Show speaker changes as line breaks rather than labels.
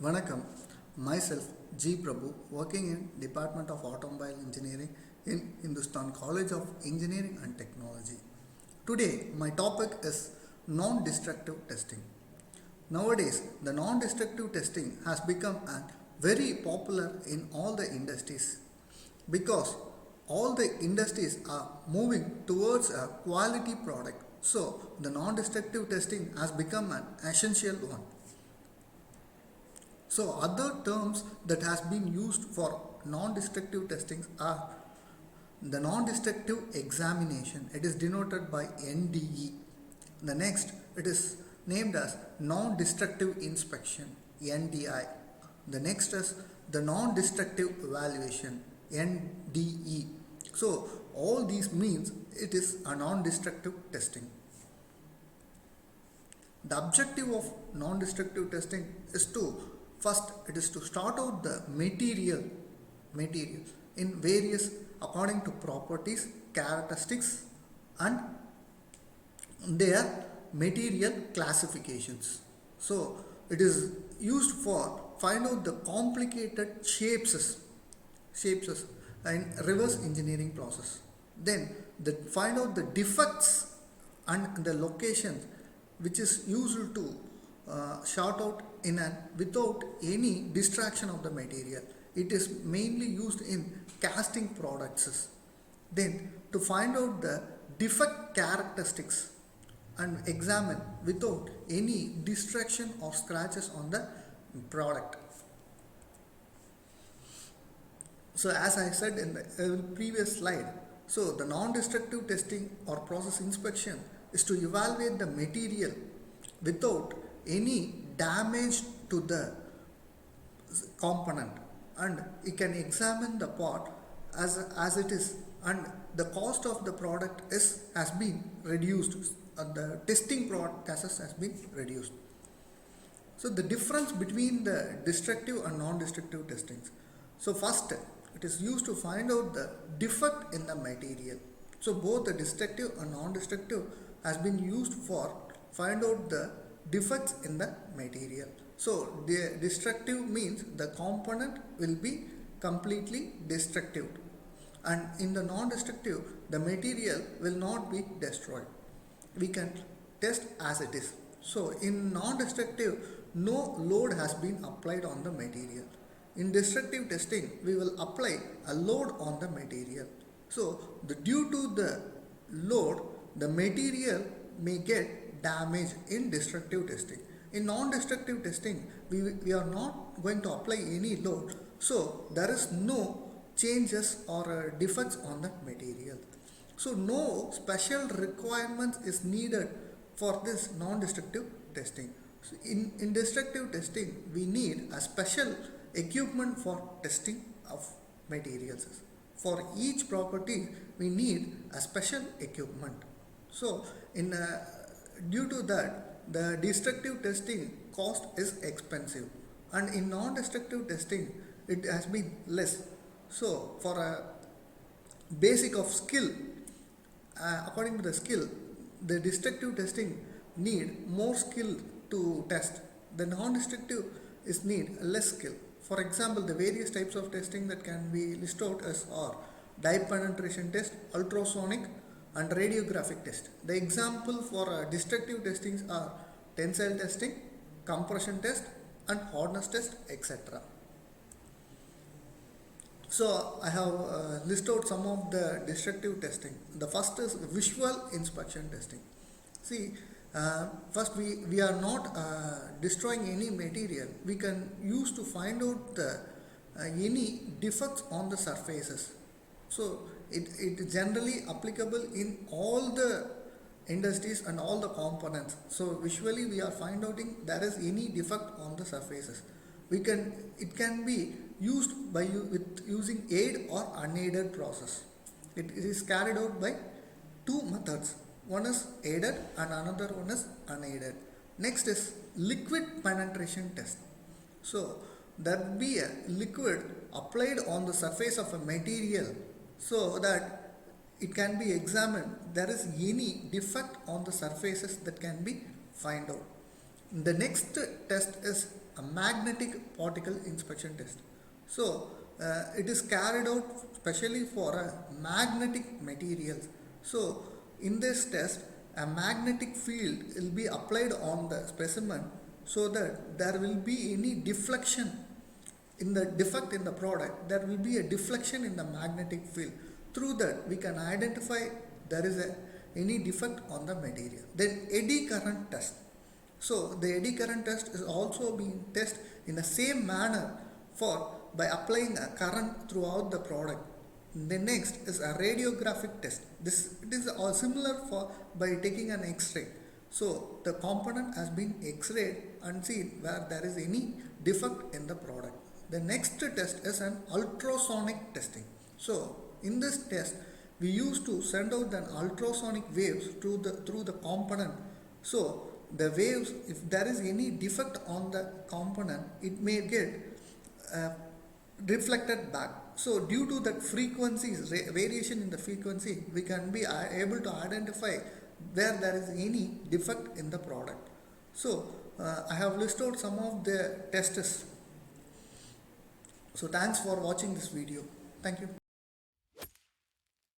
Vanakkam, myself G. Prabhu, working in Department of Automobile Engineering in Hindustan College of Engineering and Technology. Today, my topic is non-destructive testing. Nowadays, the non-destructive testing has become very popular in all the industries because all the industries are moving towards a quality product. So, the non-destructive testing has become an essential one. So other terms that has been used for non-destructive testings are the non-destructive examination. It is denoted by NDE. The next, it is named as non-destructive inspection, NDI. The next is the non-destructive evaluation, NDE. So all these means it is a non-destructive testing. The objective of non-destructive testing is to first it is to start out the material in various according to properties, characteristics and their material classifications. So it is used for find out the complicated shapes in reverse engineering process. Then find out the defects and the locations which is used to short out in and without any distraction of the material. It is mainly used in casting products. Then to find out the defect characteristics and examine without any distraction or scratches on the product. So as I said in the previous slide, so the non-destructive testing or process inspection is to evaluate the material without any damage to the component, and you can examine the part as it is, and the cost of the product has been reduced, the testing process has been reduced. So the difference between the destructive and non-destructive testings. So first, it is used to find out the defect in the material. So both the destructive and non-destructive has been used for find out the defects in the material. So the destructive means the component will be completely destructive, and in the non-destructive the material will not be destroyed. We can test as it is. So in non-destructive no load has been applied on the material. In destructive testing we will apply a load on the material. So due to the load the material may get damage in destructive testing. In non-destructive testing, we are not going to apply any load, so there is no changes or defects on the material. So no special requirements is needed for this non-destructive testing. So in destructive testing, we need a special equipment for testing of materials. For each property, we need a special equipment. So due to that, the destructive testing cost is expensive, and in non-destructive testing it has been less. So for a basic of skill, according to the skill, the destructive testing need more skill to test. The non-destructive is need less skill. For example, the various types of testing that can be listed out as are dye penetration test, ultrasonic and radiographic test. The example for destructive testings are tensile testing, compression test and hardness test, etc. So I have listed out some of the destructive testing. The first is visual inspection testing. See, first we are not destroying any material. We can use to find out the any defects on the surfaces. So it is generally applicable in all the industries and all the components. So visually we are finding out there is any defect on the surfaces. It can be used with using aid or unaided process. It is carried out by two methods. One is aided and another one is unaided. Next is liquid penetration test. So there be a liquid applied on the surface of a material so that it can be examined there is any defect on the surfaces that can be find out. The next test is a magnetic particle inspection test. So it is carried out specially for a magnetic materials. So in this test, a magnetic field will be applied on the specimen so that there will be any deflection in the defect in the product. There will be a deflection in the magnetic field. Through that we can identify there is any defect on the material. Then eddy current test. So the eddy current test is also being tested in the same manner for by applying a current throughout the product. The next is a radiographic test. It is all similar for by taking an X-ray. So the component has been X-rayed and seen where there is any defect in the product. The next test is an ultrasonic testing. So in this test we used to send out an ultrasonic waves through the component. So the waves, if there is any defect on the component, it may get reflected back. So due to that frequencies, variation in the frequency, we can be able to identify where there is any defect in the product. So I have listed out some of the tests. So thanks for watching this video. Thank you.